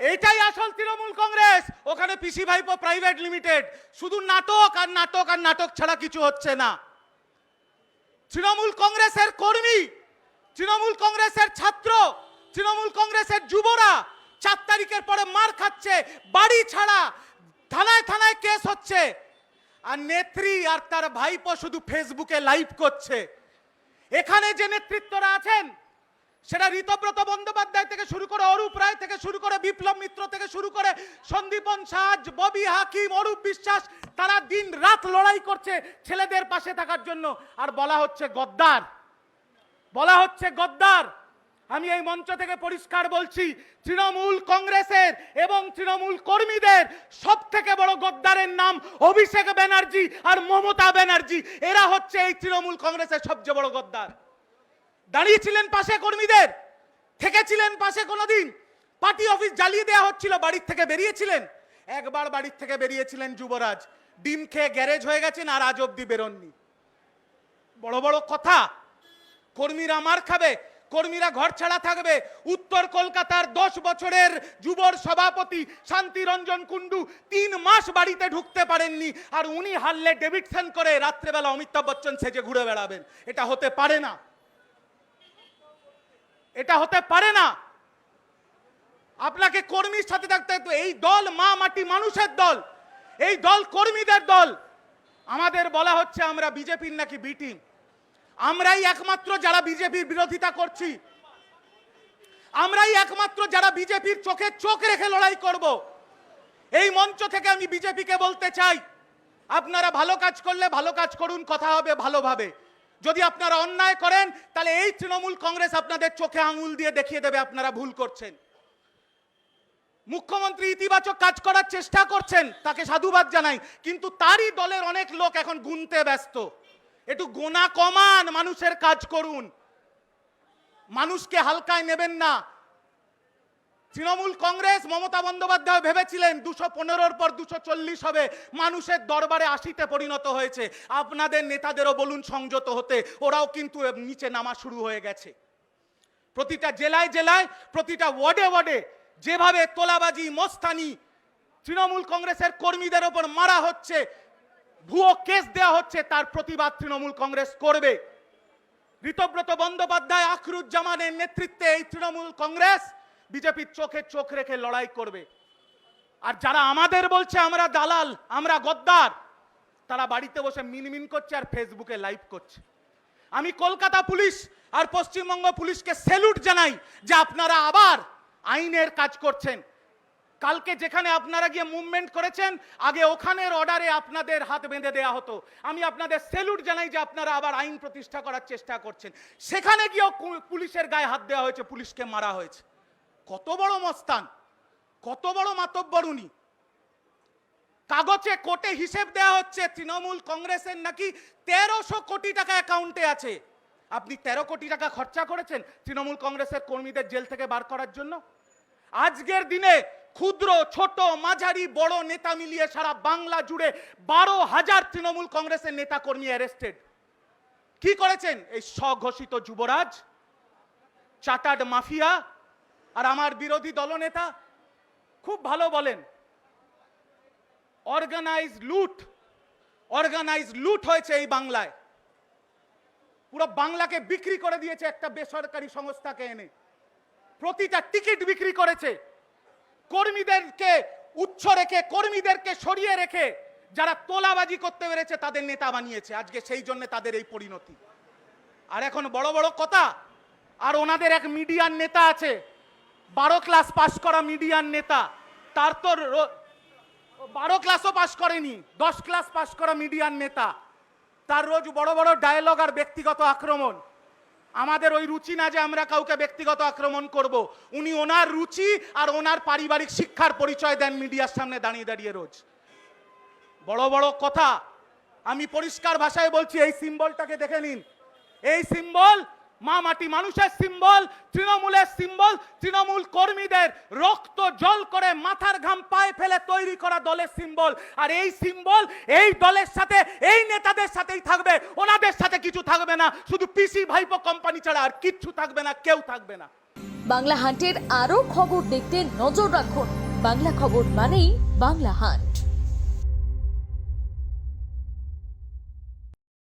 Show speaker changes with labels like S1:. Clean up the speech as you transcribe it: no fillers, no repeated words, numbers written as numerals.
S1: এইটাই আসল তৃণমূল কংগ্রেস। ওখানে পিসি ভাইপো প্রাইভেট লিমিটেড, শুধু নাটক আর নাটক আর নাটক ছাড়া কিছু হচ্ছে না। তৃণমূল কংগ্রেসের কর্মী, তৃণমূল কংগ্রেসের ছাত্র, তৃণমূল কংগ্রেসের যুবরা 4 তারিখের পরে মার খাচ্ছে, বাড়ি ছাড়া, থানায় থানায় কেস হচ্ছে, আর নেত্রী আর তার ভাইপো শুধু ফেসবুকে লাইভ করছে। এখানে যে নেতৃত্বরা আছেন, সেটা ঋতব্রত বন্দ্যোপাধ্যায় থেকে শুরু করে, অরূপ রায় থেকে শুরু করে, বিপ্লব মিত্র থেকে শুরু করে, সন্দীপন সাজ, ববি হাকিম, অরূপ বিশ্বাস, তারা দিন রাত লড়াই করছে ছেলেদের পাশে থাকার জন্য। আর বলা হচ্ছে গদ্দার, বলা হচ্ছে গদ্দার। আমি এই মঞ্চ থেকে পরিষ্কার বলছি, তৃণমূল কংগ্রেসের এবং তৃণমূল কর্মীদের সব থেকে বড় গদ্দারের নাম অভিষেক ব্যানার্জি আর মমতা ব্যানার্জি। এরা হচ্ছে এই তৃণমূল কংগ্রেসের সবচেয়ে বড় গদ্দার। দাঁড়িয়েছিলেন পাশে কর্মীদের, থেকেছিলেন পাশে কোনোদিন? পার্টি অফিস জ্বালিয়ে দেওয়া হচ্ছিল, বাড়ির থেকে বেরিয়েছিলেন? একবার বাড়ির থেকে বেরিয়েছিলেন যুবরাজ, ডিম খেয়ে গ্যারেজ হয়ে গেছেন আর আজ অব্দি বেরোননি। বড় বড় কথা। কর্মীরা মার খাবে, কর্মীরা ঘর ছাড়া থাকবে। উত্তর কলকাতার 10 বছরের যুবর সভাপতি শান্তি রঞ্জন কুন্ডু 3 মাস বাড়িতে ঢুকতে পারেননি, আর উনি হারলে ডেভিডসন করে রাত্রেবেলা অমিতাভ বচ্চন সেজে ঘুরে বেড়াবেন। এটা হতে পারে না, এটা হতে পারে না। আপনাকে কর্মীর সাথে থাকতে হবে। এই দল মা মাটি মানুষের দল, এই দল কর্মীদের দল। আমাদের বলা হচ্ছে আমরা বিজেপির নাকি বি টিম। আমরাই একমাত্র যারা বিজেপির বিরোধিতা করছি, আমরাই একমাত্র যারা বিজেপির চোখে চোখ রেখে লড়াই করব। এই মঞ্চ থেকে আমি বিজেপিকে বলতে চাই, আপনারা ভালো কাজ করলে ভালো কাজ করুন, কথা হবে ভালোভাবে। যদি আপনারা অন্যায় করেন, তাহলে এই তৃণমূল কংগ্রেস আপনাদের চোখে আঙুল দিয়ে দেখিয়ে দেবে আপনারা ভুল করছেন। মুখ্যমন্ত্রী ইতিবাচক কাজ করার চেষ্টা করছেন, তাকে সাধুবাদ জানাই, কিন্তু তারই দলের অনেক লোক এখন গুনতে ব্যস্ত। একটু গোনা কমান, মানুষের কাজ করুন, মানুষকে হালকায় নেবেন না। তৃণমূল কংগ্রেস, মমতা বন্দ্যোপাধ্যায় ভেবেছিলেন 215-র পর 240 হবে, মানুষের দরবারে 80-তে পরিণত হয়েছে। আপনাদের নেতাদেরও বলুন সংযত হতে, ওরাও কিন্তু নিচে নামা শুরু হয়ে গেছে। প্রতিটা জেলায় জেলায়, প্রতিটা ওয়ার্ডে ওয়ার্ডে যেভাবে তোলাবাজি, মস্তানি, তৃণমূল কংগ্রেসের কর্মীদের ওপর মারা হচ্ছে, ভুয়ো কেস দেওয়া হচ্ছে, তার প্রতিবাদ তৃণমূল কংগ্রেস করবে। ঋতব্রত বন্দ্যোপাধ্যায়, আখরুজ্জামানের নেতৃত্বে এই তৃণমূল কংগ্রেস বিজেপির চোখে চোখ রেখে লড়াই করবে। আর যারা আমাদের বলছে আমরা দালাল, আমরা গদ্দার, তারা বাড়িতে বসে মিনমিন করছে আর ফেসবুকে লাইভ করছে। আমি কলকাতা পুলিশ আর পশ্চিমবঙ্গ পুলিশকে স্যালুট জানাই যে আপনারা আবার আইনের কাজ করছেন। কালকে যেখানে আপনারা গিয়ে মুভমেন্ট করেছেন, আগে ওখানের অর্ডারে আপনাদের হাত বেঁধে দেওয়া হতো। আমি আপনাদের স্যালুট জানাই যে আপনারা আবার আইন প্রতিষ্ঠা করার চেষ্টা করছেন। সেখানে গিয়েও পুলিশের গায়ে হাত দেওয়া হয়েছে, পুলিশকে মারা হয়েছে। কত বড় মস্তান, কত বড় মাতব্বর উনি। কাগজে কোর্টে হিসেব দেওয়া হচ্ছে তৃণমূল কংগ্রেসের নাকি 1300 কোটি টাকা অ্যাকাউন্টে আছে। আপনি 13 কোটি টাকা খরচা করেছেন তৃণমূল কংগ্রেসের কর্মীদের জেল থেকে বার করার জন্য। আজকের দিনে ক্ষুদ্র, ছোট, মাঝারি, বড় নেতা মিলিয়ে সারা বাংলা জুড়ে 12,000 তৃণমূল কংগ্রেসের নেতা কর্মী অ্যারেস্টেড। কি করেছেন এই স্বঘোষিত যুবরাজ, চার্টার্ড মাফিয়া আর আমার বিরোধী দলনেতা? খুব ভালো বলেন, অর্গানাইজ লুট হয়েছে এই বাংলায়। পুরো বাংলাকে বিক্রি করে দিয়েছে একটা বেসরকারি সংস্থাকে এনে। প্রতিটা টিকিট বিক্রি করেছে। কর্মীদেরকে উচ্চ রেখে, কর্মীদেরকে সরিয়ে রেখে যারা তোলাবাজি করতে পেরেছে তাদের নেতা বানিয়েছে। আজকে সেই জন্য তাদের এই পরিণতি। আর এখন বড় বড় কথা। আর ওনাদের এক মিডিয়ার নেতা আছে, 12 ক্লাস পাস করা মিডিয়ার নেতা, তার তো 12 ক্লাসও পাস করেনি, 10 ক্লাস পাস করা মিডিয়ার নেতা, তার রোজ বড় বড় ডায়লগ আর ব্যক্তিগত আক্রমণ। আমাদের ওই রুচি না যে আমরা কাউকে ব্যক্তিগত আক্রমণ করব। উনি ওনার রুচি আর ওনার পারিবারিক শিক্ষার পরিচয় দেন মিডিয়ার সামনে দাঁড়িয়ে দাঁড়িয়ে রোজ। বড় বড় কথা। আমি পরিষ্কার ভাষায় বলছি, এই সিম্বলটাকে দেখে নিন। এই সিম্বল মা মাটি মানুষের সিম্বল, তৃণমূলের সিম্বল, তৃণমূল কর্মীদের রক্ত জল করে মাথার ঘাম পায়ে ফেলে তৈরি করা দলের সিম্বল। আর এই সিম্বল এই দলের সাথে, এই নেতাদের সাথেই থাকবে, ওনাদের সাথে কিছু থাকবে না। শুধু পিসি ভাইপো কোম্পানি ছাড়া আর কিচ্ছু থাকবে না, কেউ থাকবে না।
S2: বাংলা হান্টের আরও খবর দেখতে নজর রাখুন। বাংলা খবর মানেই বাংলা হান্ট।